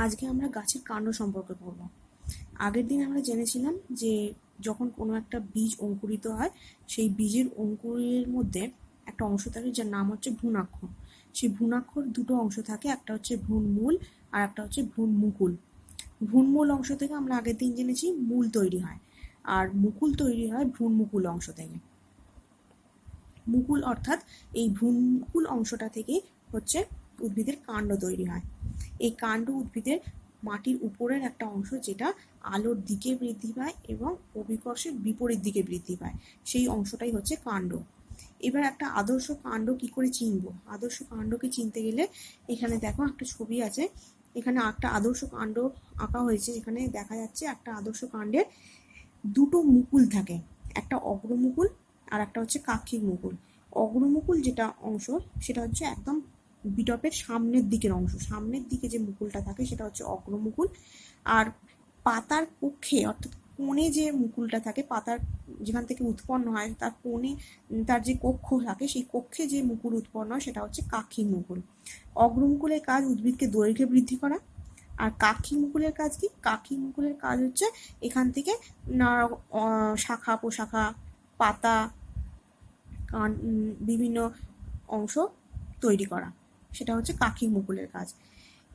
আজকে আমরা গাছের কাণ্ড সম্পর্কে পড়ব। আগের দিন আমরা জেনেছিলাম যে যখন কোনো একটা বীজ অঙ্কুরিত হয়, সেই বীজের অঙ্কুরের মধ্যে একটা অংশ থাকে যার নাম হচ্ছে ভ্রূণাক্ষর। সেই ভ্রূণাক্ষর দুটো অংশ থাকে, একটা হচ্ছে ভ্রূণমূল আর একটা হচ্ছে ভ্রূণমুকুল। ভ্রূণমূল অংশ থেকে আমরা আগের দিন জেনেছি মূল তৈরি হয়, আর মুকুল তৈরি হয় ভ্রূণমুকুল অংশ থেকে। মুকুল অর্থাৎ এই ভ্রূণমুকুল অংশটা থেকে হচ্ছে উদ্ভিদের কাণ্ড তৈরি হয়। এই কাণ্ড উদ্ভিদের মাটির উপরের একটা অংশ, যেটা আলোর দিকে বৃদ্ধি পায় এবং অভিকর্ষের বিপরীত দিকে বৃদ্ধি পায়, সেই অংশটাই হচ্ছে কাণ্ড। এবার একটা আদর্শ কাণ্ড কি করে চিনবো? আদর্শ কাণ্ডকে চিনতে গেলে এখানে দেখো একটা ছবি আছে, এখানে একটা আদর্শ কাণ্ড আঁকা হয়েছে, যেখানে দেখা যাচ্ছে একটা আদর্শ কাণ্ডের দুটো মুকুল থাকে, একটা অগ্রমুকুল আর একটা হচ্ছে কাক্ষিক মুকুল। অগ্রমুকুল যেটা অংশ, সেটা হচ্ছে একদম বিটপের সামনের দিকের অংশ, সামনের দিকে যে মুকুলটা থাকে সেটা হচ্ছে অগ্রমুকুল। আর পাতার কক্ষে অর্থাৎ কোণে যে মুকুলটা থাকে, পাতার যেখান থেকে উৎপন্ন হয় তার কোণে, তার যে কক্ষ থাকে, সেই কক্ষে যে মুকুল উৎপন্ন হয় সেটা হচ্ছে কাক্ষিক মুকুল। অগ্রমুকুলের কাজ উদ্ভিদকে দৈর্ঘ্যে বৃদ্ধি করা। আর কাক্ষিক মুকুলের কাজ কি? কাক্ষিক মুকুলের কাজ হচ্ছে এখান থেকে শাখা প্রশাখা, পাতা, বিভিন্ন অংশ তৈরি করা, সেটা হচ্ছে কাক্ষিক মুকুলের কাজ।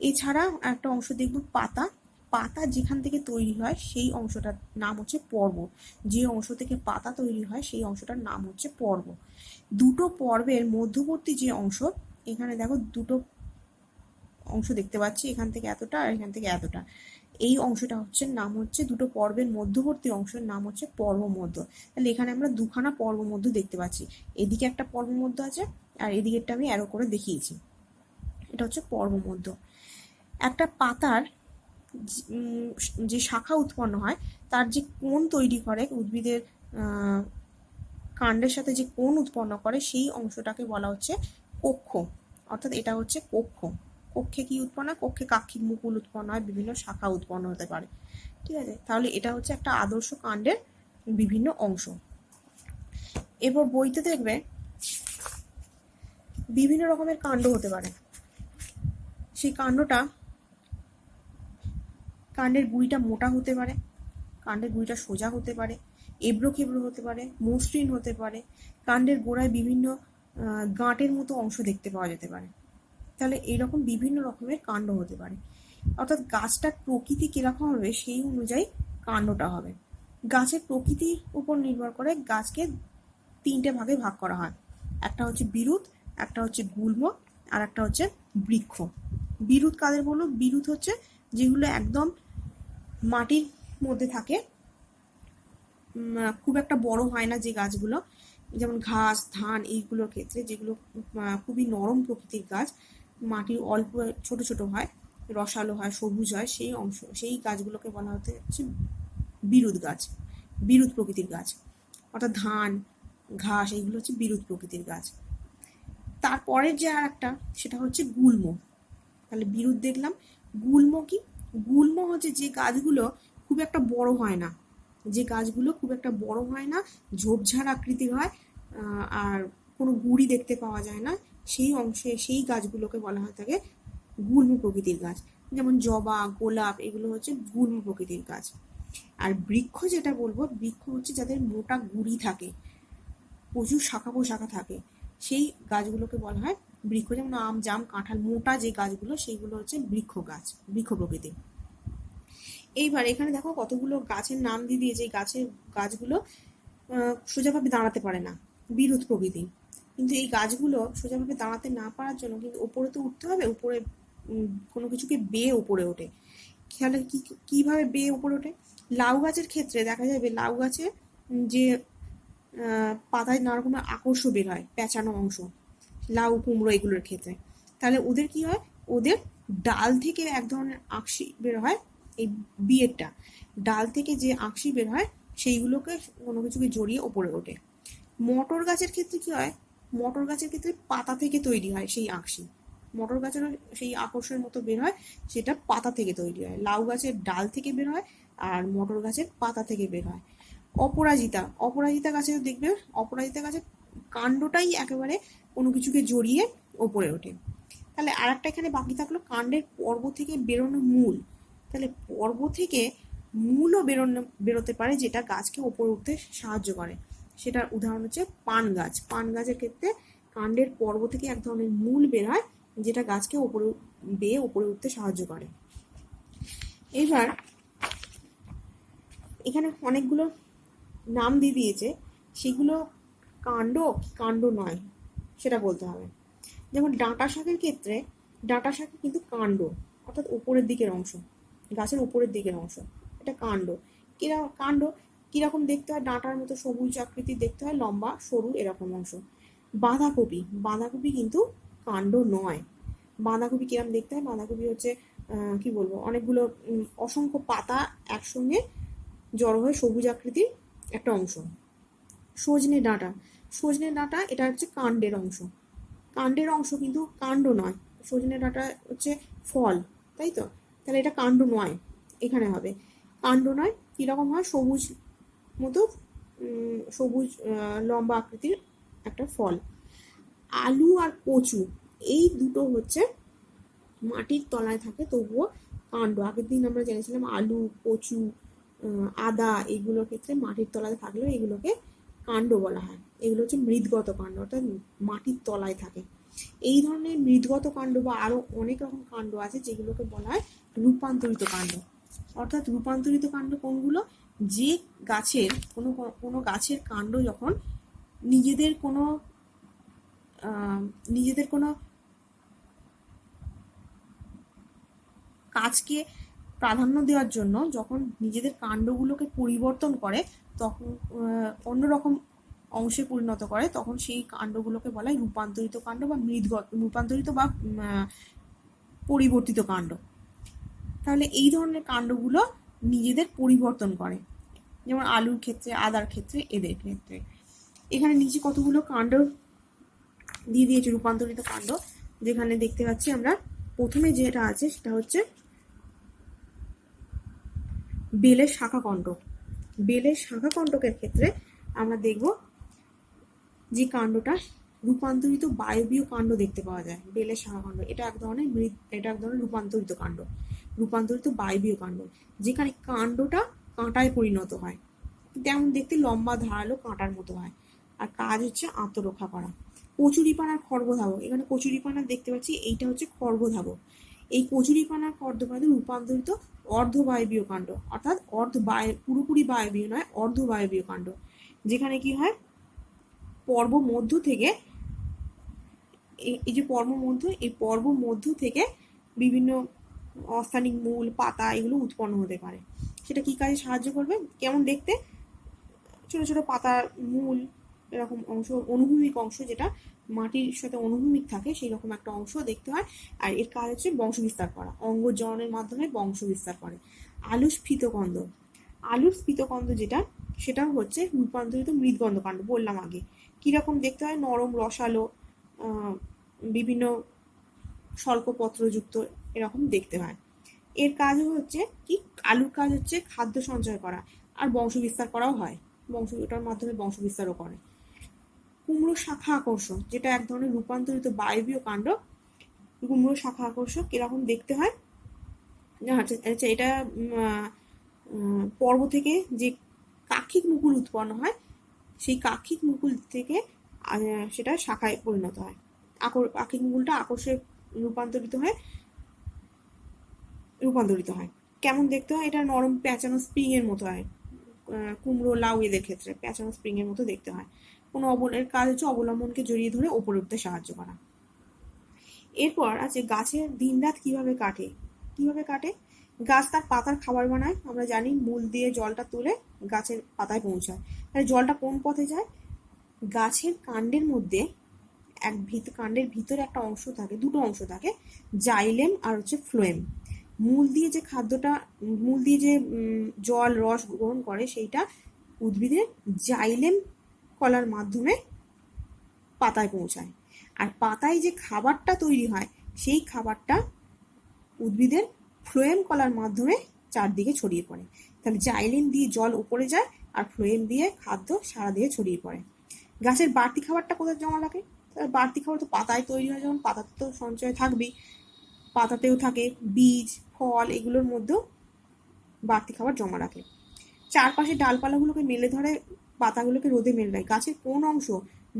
এছাড়া একটা অংশ দেখব পাতা। পাতা যেখান থেকে তৈরি হয় সেই অংশটার নাম হচ্ছে পর্ব। যে অংশ থেকে পাতা তৈরি হয় সেই অংশটার নাম হচ্ছে পর্ব। দুটো পর্বের মধ্যবর্তী যে অংশ, এখানে দেখো দুটো অংশ দেখতে পাচ্ছি, এখান থেকে এতটা আর এখান থেকে এতটা, এই অংশটা হচ্ছে নাম হচ্ছে, দুটো পর্বের মধ্যবর্তী অংশের নাম হচ্ছে পর্ব মধ্য। তাহলে এখানে আমরা দুখানা পর্ব মধ্য দেখতে পাচ্ছি, এদিকে একটা পর্ব মধ্য আছে আর এদিকেরটা আমি অ্যারো করে দেখিয়েছি, এটা হচ্ছে পর্ব মধ্য। একটা পাতার যে শাখা উৎপন্ন হয় তার যে কোণ তৈরি করে, উদ্ভিদের কাণ্ডের সাথে যে কোণ উৎপন্ন করে, সেই অংশটাকে বলা হচ্ছে কক্ষ, অর্থাৎ এটা হচ্ছে কক্ষ। কক্ষে কি উৎপন্ন হয়? কক্ষে কাক্ষিক মুকুল উৎপন্ন হয়, বিভিন্ন শাখা উৎপন্ন হতে পারে। ঠিক আছে, তাহলে এটা হচ্ছে একটা আদর্শ কাণ্ডের বিভিন্ন অংশ। এরপর বইতে দেখবে বিভিন্ন রকমের কাণ্ড হতে পারে। সেই কাণ্ডটা, কাণ্ডের গুঁড়িটা মোটা হতে পারে, কাণ্ডের গুঁড়িটা সোজা হতে পারে, এবড়ো খেবড়ো হতে পারে, মসৃণ হতে পারে, কাণ্ডের গোড়ায় বিভিন্ন গাঁটের মতো অংশ দেখতে পাওয়া যেতে পারে। তাহলে এইরকম বিভিন্ন রকমের কাণ্ড হতে পারে, অর্থাৎ গাছটার প্রকৃতি কিরকম হবে সেই অনুযায়ী কাণ্ডটা হবে। গাছের প্রকৃতির উপর নির্ভর করে গাছকে তিনটে ভাগে ভাগ করা হয়, একটা হচ্ছে বিরুৎ, একটা হচ্ছে গুল্ম, আর একটা হচ্ছে বৃক্ষ। বিরুৎ কাদের বলবো? বিরুৎ হচ্ছে যেগুলো একদম মাটির মধ্যে থাকে, খুব একটা বড় হয় না যে গাছগুলো, যেমন ঘাস, ধান, এইগুলোর ক্ষেত্রে যেগুলো খুবই নরম প্রকৃতির গাছ, মাটির অল্প ছোট ছোট হয়, রসালো হয়, সবুজ হয়, সেই অংশ, সেই গাছগুলোকে বলা হচ্ছে বিরুৎ গাছ, বিরুৎ প্রকৃতির গাছ। অর্থাৎ ধান, ঘাস, এইগুলো হচ্ছে বিরুৎ প্রকৃতির গাছ। তারপরের যে আর একটা, সেটা হচ্ছে গুল্ম। তাহলে বিরুৎ দেখলাম, গুল্ম কি? গুল্ম হচ্ছে যে গাছগুলো খুব একটা বড় হয় না, যে গাছগুলো খুব একটা বড় হয় না, ঝোপঝাড় আকৃতির হয়, আর কোনো গুঁড়ি দেখতে পাওয়া যায় না, সেই অংশে সেই গাছগুলোকে বলা হয় থাকে গুল্ম প্রকৃতির গাছ। যেমন জবা, গোলাপ, এগুলো হচ্ছে গুল্ম প্রকৃতির গাছ। আর বৃক্ষ যেটা বলবো, বৃক্ষ হচ্ছে যাদের মোটা গুঁড়ি থাকে, প্রচুর শাখা প্রশাখা থাকে, সেই গাছগুলোকে বলা হয় বৃক্ষ। যেমন আম, জাম, কাঁঠাল, মোটা যে গাছগুলো সেইগুলো হচ্ছে বৃক্ষ গাছ, বৃক্ষ প্রকৃতির। এইবার এখানে দেখো কতগুলো গাছের নাম দিয়ে দিয়েছে। গাছগুলো সোজাভাবে দাঁড়াতে পারে না, বিরুৎ প্রকৃতি। কিন্তু এই গাছগুলো সোজাভাবে দাঁড়াতে না পারার জন্য কিন্তু ওপরে তো উঠতে হবে, উপরে কোনো কিছুকে বেয়ে ওপরে ওঠে। তাহলে কিভাবে বেয়ে ওপরে ওঠে? লাউ গাছের ক্ষেত্রে দেখা যাবে, লাউ গাছে যে পাতায় নানা রকমের আকর্ষ বের হয়, পেঁচানো অংশ, লাউ, কুমড়ো, এগুলোর ক্ষেত্রে। তাহলে ওদের কি হয়? ওদের ডাল থেকে এক ধরনের আঁকশি বের হয়, এই বিয়েরটা ডাল থেকে যে আঁকশি বের হয় সেইগুলোকে কোনো কিছুকে জড়িয়ে ওপরে ওঠে। মটর গাছের ক্ষেত্রে কি হয়? মটর গাছের ক্ষেত্রে পাতা থেকে তৈরি হয় সেই আঁকশি, মটর গাছেরও সেই আকর্ষণের মতো বের হয়, সেটা পাতা থেকে তৈরি হয়। লাউ গাছের ডাল থেকে বের হয় আর মটর গাছের পাতা থেকে বের হয়। অপরাজিতা গাছেও দেখবে, অপরাজিতা গাছের কাণ্ডটাই একেবারে কোনো কিছুকে জড়িয়ে ওপরে ওঠে। তাহলে আর একটা এখানে বাকি থাকলো কাণ্ডের পর্ব থেকে বেরোনো মূল। তাহলে পর্ব থেকে মূলও বেরোতে পারে, যেটা গাছকে ওপরে উঠতে সাহায্য করে। সেটার উদাহরণ হচ্ছে পান গাছ। পান গাছের ক্ষেত্রে কাণ্ডের পর্ব থেকে এক ধরনের মূল বের হয়, যেটা গাছকে ওপরে উঠতে সাহায্য করে। এবার এখানে অনেকগুলো নাম দিয়ে দিয়েছে, সেগুলো কাণ্ড কাণ্ড নয় সেটা বলতে হবে। যেমন ডাঁটা শাকের ক্ষেত্রে, ডাঁটা শাক কিন্তু কাণ্ড, অর্থাৎ উপরের দিকের অংশ, গাছের উপরের দিকের অংশ, এটা কাণ্ড। কাণ্ড কিরকম দেখতে হয়? ডাঁটার মতো সবুজ আকৃতির দেখতে হয়, লম্বা সরু এরকম অংশ। বাঁধাকপি, বাঁধাকপি কিন্তু কাণ্ড নয়। বাঁধাকপি কিরকম দেখতে হয়? বাঁধাকপি হচ্ছে কি বলবো, অনেকগুলো অসংখ্য পাতা একসঙ্গে জড়ো হয়ে সবুজ আকৃতির একটা অংশ। সজনে ডাঁটা, সজনে ডাঁটা এটা হচ্ছে কাণ্ডের অংশ, কাণ্ডের অংশ কিন্তু কাণ্ড নয়। সজনে ডাঁটা হচ্ছে ফল, তাই তো? তাহলে এটা কাণ্ড নয়, এখানে হবে কাণ্ড নয়। কিরকম হয়? সবুজ মতো সবুজ লম্বা আকৃতির একটা ফল। আলু আর কচু, এই দুটো হচ্ছে মাটির তলায় থাকে, তবুও কাণ্ড। আগের দিন আমরা জেনেছিলাম আলু, কচু, আদা এগুলোর ক্ষেত্রে মাটির তলায় থাকলেও এগুলোকে কাণ্ড বলা হয়। এগুলো হচ্ছে মৃদগত কাণ্ড, অর্থাৎ মাটির তলায় থাকে। এই ধরনের মৃদগত কাণ্ড বা আরো অনেক রকম কাণ্ড আছে, যেগুলোকে বলা হয় রূপান্তরিত কাণ্ড। অর্থাৎ রূপান্তরিত কাণ্ড কোনগুলো? যে গাছের কোনো গাছের কাণ্ড যখন নিজেদের কোনো কাজকে প্রাধান্য দেওয়ার জন্য যখন নিজেদের কাণ্ডগুলোকে পরিবর্তন করে, তখন অন্যরকম অংশে পরিণত করে, তখন সেই কাণ্ডগুলোকে বলা হয় রূপান্তরিত কাণ্ড বা রূপান্তরিত বা পরিবর্তিত কাণ্ড। তাহলে এই ধরনের কাণ্ডগুলো নিজেদের পরিবর্তন করে, যেমন আলুর ক্ষেত্রে, আদার ক্ষেত্রে, এদের ক্ষেত্রে। এখানে নিচে কতগুলো কাণ্ড দিয়ে দিয়েছে রূপান্তরিত কাণ্ড, যেখানে দেখতে পাচ্ছি আমরা প্রথমে যেটা আছে সেটা হচ্ছে বেলের শাখাকণ্ড। বেলের শাখাকণ্টকের ক্ষেত্রে আমরা দেখব যে কাণ্ডটা রূপান্তরিত বায়বীয় কাণ্ড দেখতে পাওয়া যায়। বেলের শাখাকণ্ড এটা এক ধরনের রূপান্তরিত কাণ্ড, রূপান্তরিত বায়বীয় কাণ্ড, যেখানে কাণ্ডটা কাঁটায় পরিণত হয়, তেমন দেখতে লম্বা ধারালো কাঁটার মতো হয়, আর কাজ হচ্ছে আত্মরক্ষা করা। কচুরিপানার খর্বধাবক, এখানে কচুরিপানা দেখতে পাচ্ছি, এইটা হচ্ছে খর্বধাবক। এই কচুরিপানার খর্বধাবক রূপান্তরিত অর্ধবায়বীয় কাণ্ড, অর্থাৎ পুরোপুরি বায়বীয় নয়, অর্ধবায়বীয় কাণ্ড, যেখানে কি হয় পর্ব মধ্য থেকে, এই যে পর্ব মধ্য থেকে বিভিন্ন অস্থানিক মূল, পাতা এগুলো উৎপন্ন হতে পারে। সেটা কি কাজে সাহায্য করবে? কেমন দেখতে? ছোট ছোট পাতা, মূল, এরকম অংশ, অনুভূমিক অংশ, যেটা মাটির সাথে অনুভূমিক থাকে, সেই রকম একটা অংশ দেখতে হয়। আর এর কাজ হচ্ছে বংশ বিস্তার করা, অঙ্গজননের মাধ্যমে বংশ বিস্তার করে। আলুর স্ফীতকন্দ, আলুর স্ফীতকন্দ যেটা, সেটা হচ্ছে রূপান্তরিত মৃদগন্ধ কাণ্ড, বললাম আগে। কিরকম দেখতে হয়? নরম, রসালো, বিভিন্ন স্বল্পপত্রযুক্ত এরকম দেখতে হয়। এর কাজ হচ্ছে কি? আলুর কাজ হচ্ছে খাদ্য সঞ্চয় করা, আর বংশ বিস্তার করাও হয়, ওটার মাধ্যমে বংশ বিস্তারও করে। কুমড়ো শাখা আকর্ষণ, যেটা এক ধরনের রূপান্তরিত বায়বীয় কাণ্ড। কুমড়ো শাখা আকর্ষণ কিরকম দেখতে হয়? আচ্ছা, এটা পর্ব থেকে যে কাক্ষিক মুকুল উৎপন্ন হয়, সেই কাক্ষিক মুকুল থেকে সেটা শাখায় পরিণত হয়। কাক্ষিক মুকুলটা আকর্ষে রূপান্তরিত হয়। কেমন দেখতে হয়? এটা নরম প্যাঁচানো স্প্রিং এর মতো হয়। কুমড়ো, লাউ এদের ক্ষেত্রে প্যাঁচানো স্প্রিং এর মতো দেখতে হয়। এর কাজ হচ্ছে অবলম্বনকে জড়িয়ে ধরে ওপরে উঠতে সাহায্য করা। এরপর আছে গাছের দিনরাত কিভাবে কাটে। গাছ তার পাতার খাবার বানায়, আমরা জানি। মূল দিয়ে জলটা তুলে গাছের পাতায় পৌঁছায়। তাহলে জলটা কোন পথে যায়? গাছের কাণ্ডের মধ্যে কাণ্ডের ভিতরে একটা অংশ থাকে, দুটো অংশ থাকে, জাইলেম আর হচ্ছে ফ্লোয়েম। মূল দিয়ে যে জল, রস গ্রহণ করে, সেইটা উদ্ভিদের জাইলেম কলার মাধ্যমে পাতায় পৌঁছায়। আর পাতায় যে খাবারটা তৈরি হয়, সেই খাবারটা উদ্ভিদের ফ্লোয়েম কলার মাধ্যমে চারদিকে ছড়িয়ে পড়ে। তাহলে জাইলেম দিয়ে জল উপরে যায়, আর ফ্লোয়েম দিয়ে খাদ্য সারা দিয়ে ছড়িয়ে পড়ে। গাছের বাড়তি খাবারটা কোথায় জমা থাকে? তার বাড়তি খাবার তো পাতায় তৈরি হয়, যেমন পাতাতে তো সঞ্চয় থাকবেই, পাতাতেও থাকে বীজ, ফল, এগুলোর মধ্যেও বাড়তি খাবার জমা রাখে। চারপাশে ডালপালাগুলোকে মেলে ধরে, পাতাগুলোকে রোদে মেলে রাখে। গাছের কোন অংশ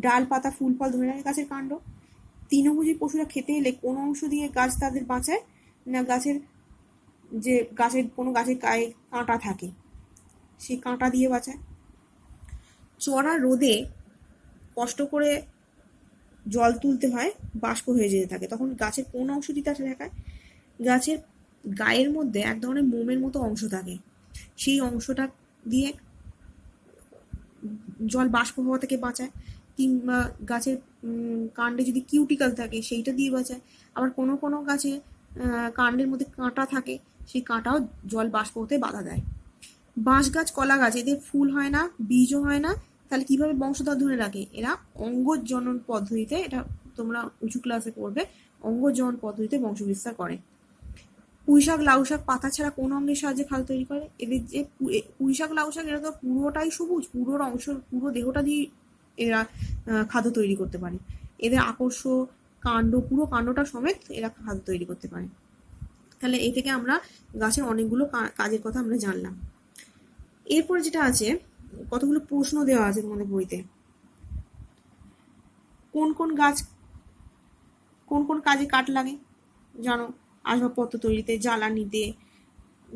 ডাল, পাতা, ফুল, ফল ধরে রাখে? গাছের কাণ্ড। তৃণভোজী পশুরা খেতে এলে কোন অংশ দিয়ে গাছ তাদের বাঁচায়? না গাছের কোনো গাছের গায়ে কাঁটা থাকে, সেই কাঁটা দিয়ে বাঁচায়। চড়া রোদে কষ্ট করে জল তুলতে হয়, বাষ্প হয়ে যেতে থাকে, তখন গাছের কোন অংশটি তাকে দেখায়? গাছের গায়ের মধ্যে এক ধরনের মোমের মতো অংশ থাকে, সেই অংশটা দিয়ে জল বাষ্প হওয়া থেকে বাঁচায়। কিংবা গাছের কাণ্ডে যদি কিউটিকাল থাকে, সেইটা দিয়ে বাঁচায়। আবার কোনো কোনো গাছে কাণ্ডের মধ্যে কাঁটা থাকে, সেই কাঁটাও জল বাষ্প হতে বাধা দেয়। বাঁশ গাছ, কলা গাছ, এদের ফুল হয় না, বীজও হয় না, তাহলে কিভাবে বংশধর ধরে রাখে? এরা অঙ্গজনন পদ্ধতিতে, এটা তোমরা উঁচু ক্লাসে পড়বে, অঙ্গজনন পদ্ধতিতে বংশবিস্তার করে। পুঁইশাক, লাউ শাক পাতা ছাড়া কোন অঙ্গের সাহায্যে খাদ্য তৈরি করে? এদের যে পুঁইশাক, লাউ শাক, এরা তো পুরোটাই সবুজ, পুরো দেহটা দিয়ে এরা খাদ্য তৈরি করতে পারে। এদের আকর্ষ কাণ্ড, পুরো কাণ্ডটা সমেত এরা খাদ্য তৈরি করতে পারে। তাহলে এই থেকে আমরা গাছের অনেকগুলো কাজের কথা আমরা জানলাম। এরপরে যেটা আছে, কতগুলো প্রশ্ন দেওয়া আছে তোমাদের বইতে। কোন কোন কাজে কাঠ লাগে জানো? আসবাবপত্র তৈরিতে, জ্বালানিতে,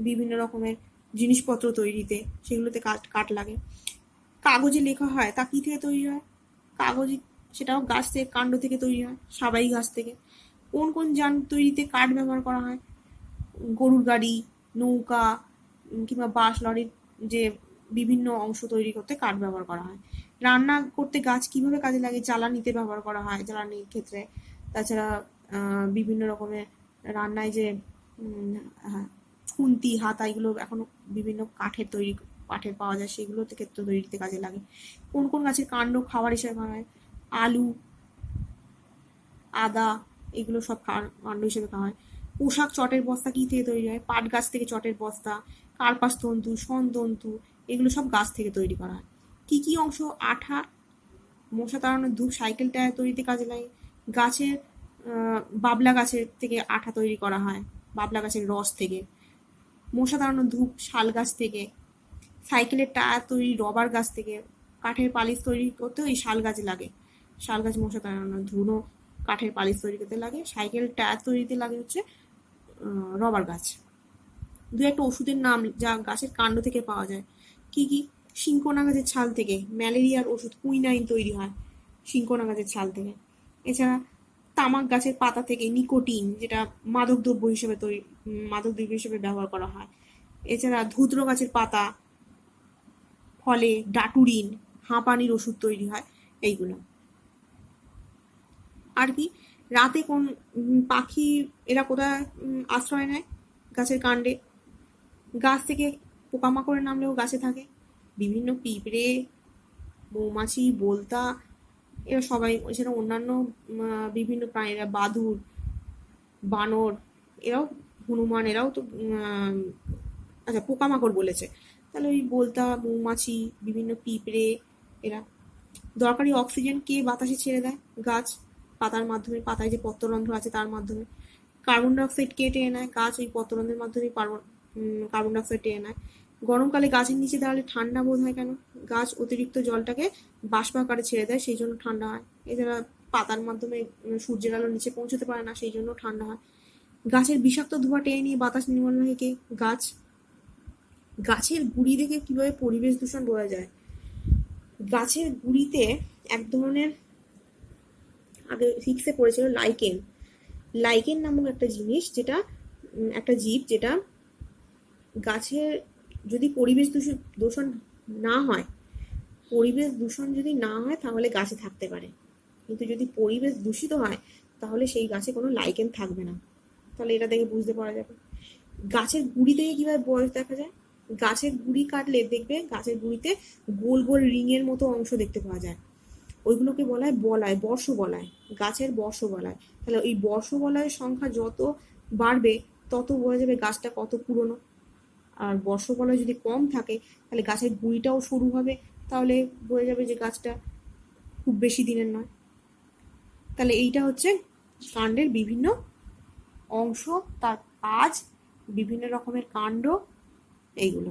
বিভিন্ন রকমের জিনিসপত্র তৈরিতে, সেগুলোতে কাঠ লাগে। কাগজে লেখা হয়, তা কি থেকে তৈরি হয়? কাগজ, সেটাও গাছ থেকে, কাণ্ড থেকে তৈরি হয়, সাবাই গাছ থেকে। কোন যান তৈরিতে কাঠ ব্যবহার করা হয়? গরুর গাড়ি, নৌকা, কিংবা বাস, লরির যে বিভিন্ন অংশ তৈরি করতে কাঠ ব্যবহার করা হয়। রান্না করতে গাছ কিভাবে কাজে লাগে? জ্বালানিতে ব্যবহার করা হয়, জ্বালানির ক্ষেত্রে। তাছাড়া বিভিন্ন রকমের রান্নায় যে খুন্তি, হাতা, এগুলো এখনো বিভিন্ন কাঠের পাওয়া যায়, সেগুলো ক্ষেত্রে তৈরিতে কাজে লাগে। কোন গাছের কাণ্ড খাবার হিসেবে খাওয়া হয়? আলু, আদা, এগুলো সব কাণ্ড হিসেবে খাওয়া হয়। পোশাক, চটের বস্তা কি থেকে তৈরি হয়? পাট গাছ থেকে চটের বস্তা, কার্পাস তন্তু, শন তন্তু, এগুলো সব গাছ থেকে তৈরি করা হয়। কি অংশ আঠা, মশা তাড়ানোর ধূপ, সাইকেল টায়ার তৈরিতে কাজে লাগে? গাছের বাবলা গাছের থেকে আঠা তৈরি করা হয়, বাবলা গাছের রস থেকে। মশা তাড়ানোর ধূপ শাল গাছ থেকে। সাইকেলের টায়ার তৈরি রবার গাছ থেকে। কাঠের পালিশ তৈরি করতেও এই শাল গাছ লাগে, শাল গাছ মশা তাড়ানোর ধুনো কাঠের পালিশ তৈরি করতে লাগে। সাইকেল টায়ার তৈরিতে লাগে হচ্ছে রবার গাছ। দু একটা ওষুধের নাম যা গাছের কাণ্ড থেকে পাওয়া যায়। কি? সিংকোনা গাছের ছাল থেকে ম্যালেরিয়ার ওষুধ কুইনাইন তৈরি হয় সিংকোনা গাছের ছাল থেকে। এছাড়া তামাক গাছের পাতা থেকে নিকোটিন, যেটা মাদক দ্রব্য হিসেবে ব্যবহার করা হয়। এছাড়া ধুত্র গাছের পাতা, ফলে ডাটুরিন, হাঁপানির ওষুধ তৈরি হয়, এইগুলো। আর কি? রাতে কোন পাখি এরা কোথায় আশ্রয় নেয়? গাছের কাণ্ডে। গাছ থেকে পোকামাকড়ের নামলেও গাছে থাকে, বিভিন্ন পিঁপড়ে, মৌমাছি, বোলতা, এরা সবাই। এছাড়া অন্যান্য বিভিন্ন প্রাণীরা, বাদুড়, বানর, এরাও, হনুমান, এরাও তো আচ্ছা পোকামাকড় বলেছে, তাহলে ওই বোলতা, মৌমাছি, বিভিন্ন পিঁপড়ে, এরা। দরকারি অক্সিজেন কে বাতাসে ছেড়ে দেয়? গাছ, পাতার মাধ্যমে, পাতায় যে পত্ররন্ধ্র আছে তার মাধ্যমে। কার্বন ডাইঅক্সাইড কে টেনে নেয়? গাছ ওই পত্ররন্ধ্রের মাধ্যমে কার্বন ডাইঅক্সাইড টেনে নেয়। গরমকালে গাছের নিচে দাঁড়ালে ঠান্ডা বোধ হয় কেন? গাছ অতিরিক্ত জলটাকে বাষ্প আকারে ছেড়ে দেয়, সেই জন্য ঠান্ডা হয়। এছাড়া পাতার মাধ্যমে সূর্যের আলো নিচে পৌঁছতে পারে না, সেই জন্য ঠান্ডা হয়। গাছের বিষাক্ত ধোঁয়া টেনে নিয়ে বাতাস নির্মল রাখে কে? গাছ। গাছের গুঁড়ি থেকে কিভাবে পরিবেশ দূষণ বোঝা যায়? গাছের গুঁড়িতে এক ধরনের, আগে সিক্সে পড়েছিল, লাইকেন নামক একটা জিনিস, যেটা একটা জীব, যেটা গাছের যদি পরিবেশ দূষণ না হয়, তাহলে গাছে থাকতে পারে। কিন্তু যদি পরিবেশ দূষিত হয়, তাহলে সেই গাছে কোনো লাইকেন থাকবে না। তাহলে এটা দেখে বুঝতে পারা যাবে। গাছের গুঁড়ি থেকে কিভাবে বয়স দেখা যায়? গাছের গুঁড়ি কাটলে দেখবে গাছের গুঁড়িতে গোল গোল রিংয়ের মতো অংশ দেখতে পাওয়া যায়, ওইগুলোকে বলা হয় বর্ষবলয়, গাছের বর্ষবলয়। তাহলে ওই বর্ষবলয়ের সংখ্যা যত বাড়বে তত বোঝা যাবে গাছটা কত পুরনো। আর বর্ষবলয় যদি কম থাকে, তাহলে গাছের গুঁড়িটাও সরু হবে, তাহলে বোঝা যাবে যে গাছটা খুব বেশি দিনের নয়। তাহলে এইটা হচ্ছে কাণ্ডের বিভিন্ন অংশ, তার কাজ, বিভিন্ন রকমের কাণ্ড, এইগুলো।